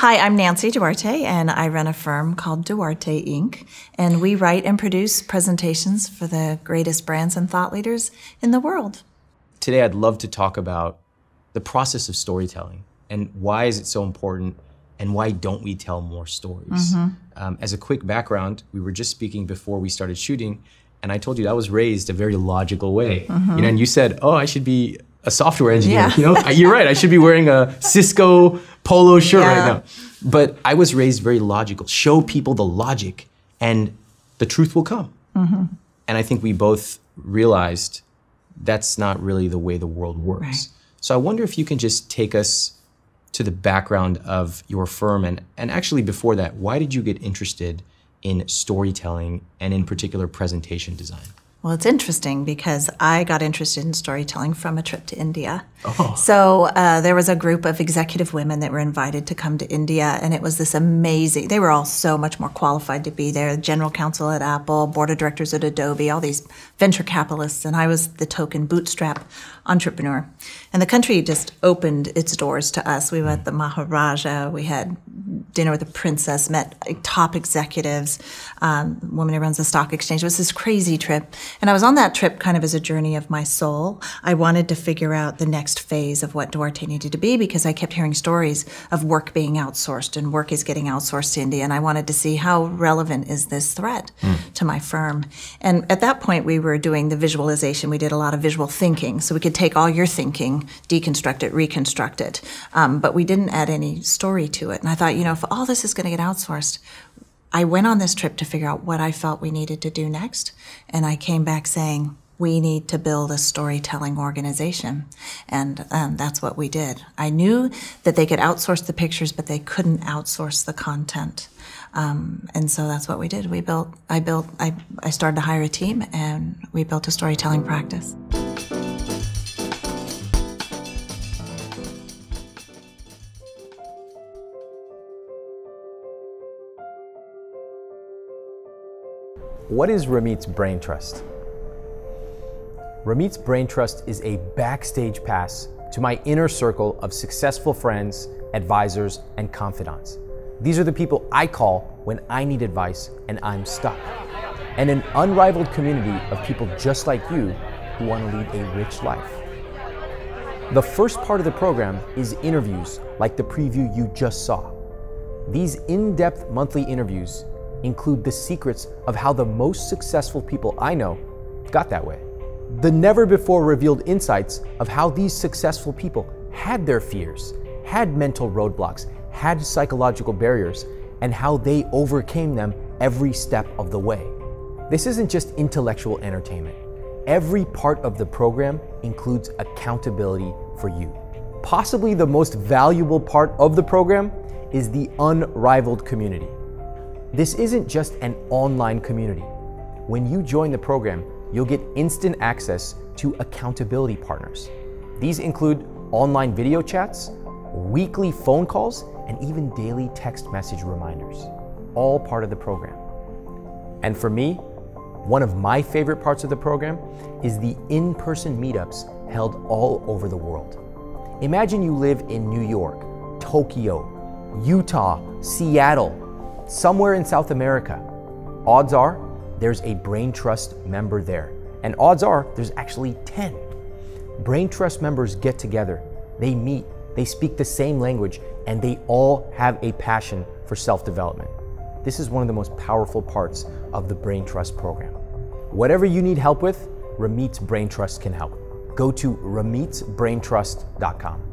Hi, I'm Nancy Duarte, and I run a firm called Duarte, Inc., and we write and produce presentations for the greatest brands and thought leaders in the world. Today, I'd love to talk about the process of storytelling and why is it so important and why don't we tell more stories? As a quick background, we were just speaking before we started shooting, and I told you I was raised a very logical way. And you said, oh, I should be a software engineer. Yeah. You're right, I should be wearing a Cisco polo shirt right now. But I was raised very logical. Show people the logic and the truth will come. And I think we both realized that's not really the way the world works. Right. So I wonder if you can just take us to the background of your firm and actually before that, why did you get interested in storytelling and in particular presentation design? Well, it's interesting because I got interested in storytelling from a trip to India. Oh. So there was a group of executive women that were invited to come to India, and it was this amazing, they were all so much more qualified to be there, general counsel at Apple, board of directors at Adobe, all these venture capitalists, and I was the token bootstrap entrepreneur. And the country just opened its doors to us. We met the Maharaja, we had dinner with the princess, met top executives, woman who runs the stock exchange. It was this crazy trip. And I was on that trip kind of as a journey of my soul. I wanted to figure out the next phase of what Duarte needed to be because I kept hearing stories of work being outsourced and work is getting outsourced to India. And I wanted to see how relevant is this threat to my firm. And at that point, we were doing the visualization. We did a lot of visual thinking. So we could take all your thinking, deconstruct it, reconstruct it. But we didn't add any story to it. And I thought, you know, if all this is going to get outsourced, I went on this trip to figure out what I felt we needed to do next. And I came back saying, we need to build a storytelling organization. And that's what we did. I knew that they could outsource the pictures, but they couldn't outsource the content. And so that's what we did. I started to hire a team and we built a storytelling practice. What is Ramit's Brain Trust? Ramit's Brain Trust is a backstage pass to my inner circle of successful friends, advisors, and confidants. These are the people I call when I need advice and I'm stuck. And an unrivaled community of people just like you who want to lead a rich life. The first part of the program is interviews like the preview you just saw. These in-depth monthly interviews include the secrets of how the most successful people I know got that way. The never-before revealed insights of how these successful people had their fears, had mental roadblocks, had psychological barriers, and how they overcame them every step of the way. This isn't just intellectual entertainment. Every part of the program includes accountability for you. Possibly the most valuable part of the program is the unrivaled community. This isn't just an online community. When you join the program, you'll get instant access to accountability partners. These include online video chats, weekly phone calls, and even daily text message reminders, all part of the program. And for me, one of my favorite parts of the program is the in-person meetups held all over the world. Imagine you live in New York, Tokyo, Utah, Seattle, somewhere in South America. Odds are there's a Brain Trust member there. And odds are there's actually 10. Brain Trust members get together, they meet, they speak the same language, and they all have a passion for self-development. This is one of the most powerful parts of the Brain Trust program. Whatever you need help with, Ramit's Brain Trust can help. Go to ramitsbraintrust.com.